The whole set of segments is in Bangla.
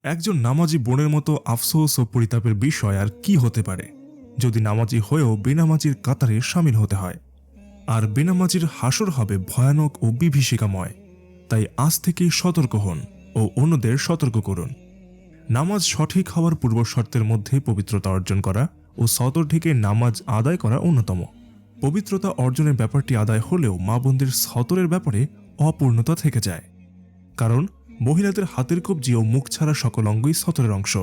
একজন নামাজি বোনের মতো আফসোস ও পরিতাপের বিষয় আর কি হতে পারে যদি নামাজি হয়েও বেনামাজির কাতারে সামিল হতে হয়। আর বেনামাজির হাসর হবে ভয়ানক ও বিভীষিকাময়। তাই আজ থেকেই সতর্ক হন ও অন্যদের সতর্ক করুন। নামাজ সঠিক হওয়ার পূর্ব শর্তের মধ্যে পবিত্রতা অর্জন করা ও সতর থেকে নামাজ আদায় করা অন্যতম। পবিত্রতা অর্জনের ব্যাপারটি আদায় হলেও মা বোনদের সতরের ব্যাপারে অপূর্ণতা থেকে যায়। কারণ মহিলাদের হাতের কবজি ও মুখ ছাড়া সকল অঙ্গই সতরের অংশ,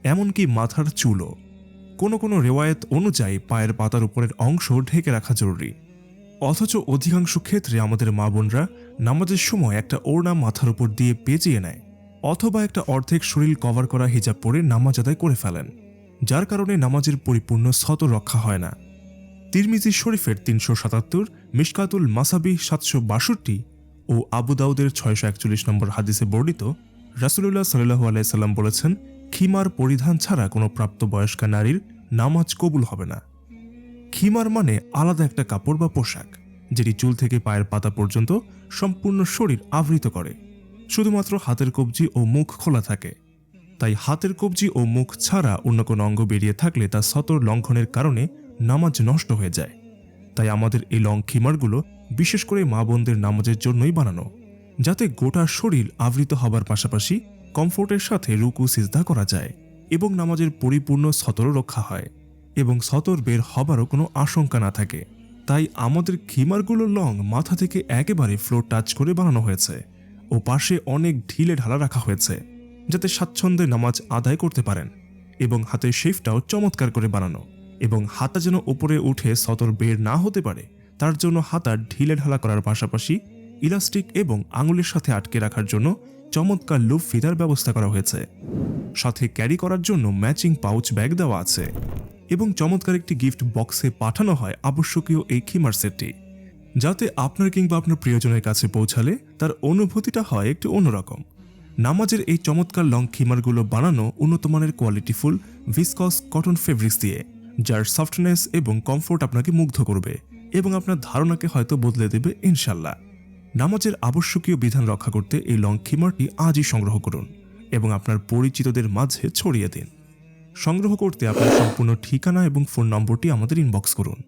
এমনকি মাথার চুলও। কোনো কোনো রেওয়ায়েত অনুযায়ী পায়ের পাতার উপরের অংশ ঢেকে রাখা জরুরি। অথচ অধিকাংশ ক্ষেত্রে আমাদের মা বোনরা নামাজের সময় একটা ওড়না মাথার উপর দিয়ে পেঁচিয়ে নেয়, অথবা একটা অর্ধেক শরীর কভার করা হিজাব পরে নামাজ আদায় করে ফেলেন, যার কারণে নামাজের পরিপূর্ণ সতর রক্ষা হয় না। তিরমিজি শরীফের ৩৭৭, মিশকাতুল মাসাবিহ ৭৬২ ও আবু দাউদের ৬৪১ নম্বর হাদিসে বর্ণিত, রাসূলুল্লাহ সাল্লাল্লাহু আলাইহি সাল্লাম বলেছেন, খিমার পরিধান ছাড়া কোনো প্রাপ্তবয়স্কা নারীর নামাজ কবুল হবে না। খিমার মানে আলাদা একটা কাপড় বা পোশাক, যেটি চুল থেকে পায়ের পাতা পর্যন্ত সম্পূর্ণ শরীর আবৃত করে। শুধুমাত্র হাতের কবজি ও মুখ খোলা থাকে। তাই হাতের কবজি ও মুখ ছাড়া অন্য কোনো অঙ্গ বেরিয়ে থাকলে তা সতর লঙ্ঘনের কারণে নামাজ নষ্ট হয়ে যায়। তাই আমাদের এই লং খিমারগুলো বিশেষ করে মা বোনদের নামাজের জন্যই বানানো, যাতে গোটা শরীর আবৃত হবার পাশাপাশি কমফোর্টের সাথে রুকু সিজদা করা যায় এবং নামাজের পরিপূর্ণ সতর রক্ষা হয় এবং সতর বের হবারও কোনো আশঙ্কা না থাকে। তাই আমাদের খিমারগুলো লং মাথা থেকে একেবারে ফ্লোর টাচ করে বানানো হয়েছে ও পাশে অনেক ঢিলে ঢালা রাখা হয়েছে, যাতে স্বাচ্ছন্দ্যে নামাজ আদায় করতে পারেন। এবং হাতের শেফটাও চমৎকার করে বানানো, এবং হাতা যেন উপরে উঠে সতর বের না হতে পারে তার জন্য হাতা ঢিলে ঢালা করার পাশাপাশি ইলাস্টিক এবং আঙুলের সাথে আটকে রাখার জন্য চমৎকার লুপ ফিতার ব্যবস্থা করা হয়েছে। সাথে ক্যারি করার জন্য ম্যাচিং পাউচ ব্যাগ দেওয়া আছে এবং চমৎকার একটি গিফট বক্সে পাঠানো হয় আবশ্যকীয় এই খিমার সেটটি, যাতে আপনার কিংবা আপনার প্রিয়জনের কাছে পৌঁছালে তার অনুভূতিটা হয় একটু অন্যরকম। নামাজের এই চমৎকার লং খিমারগুলো বানানো উন্নতমানের কোয়ালিটিফুল ভিসকস কটন ফেব্রিক্স দিয়ে, যার সফটনেস এবং কমফোর্ট আপনাকে মুগ্ধ করবে এবং আপনার ধারণাকে হয়তো বদলে দেবে ইনশাল্লাহ। নামাজের আবশ্যকীয় বিধান রক্ষা করতে এই লং খিমারটি আজই সংগ্রহ করুন এবং আপনার পরিচিতদের মাঝে ছড়িয়ে দিন। সংগ্রহ করতে আপনার সম্পূর্ণ ঠিকানা এবং ফোন নম্বরটি আমাদের ইনবক্স করুন।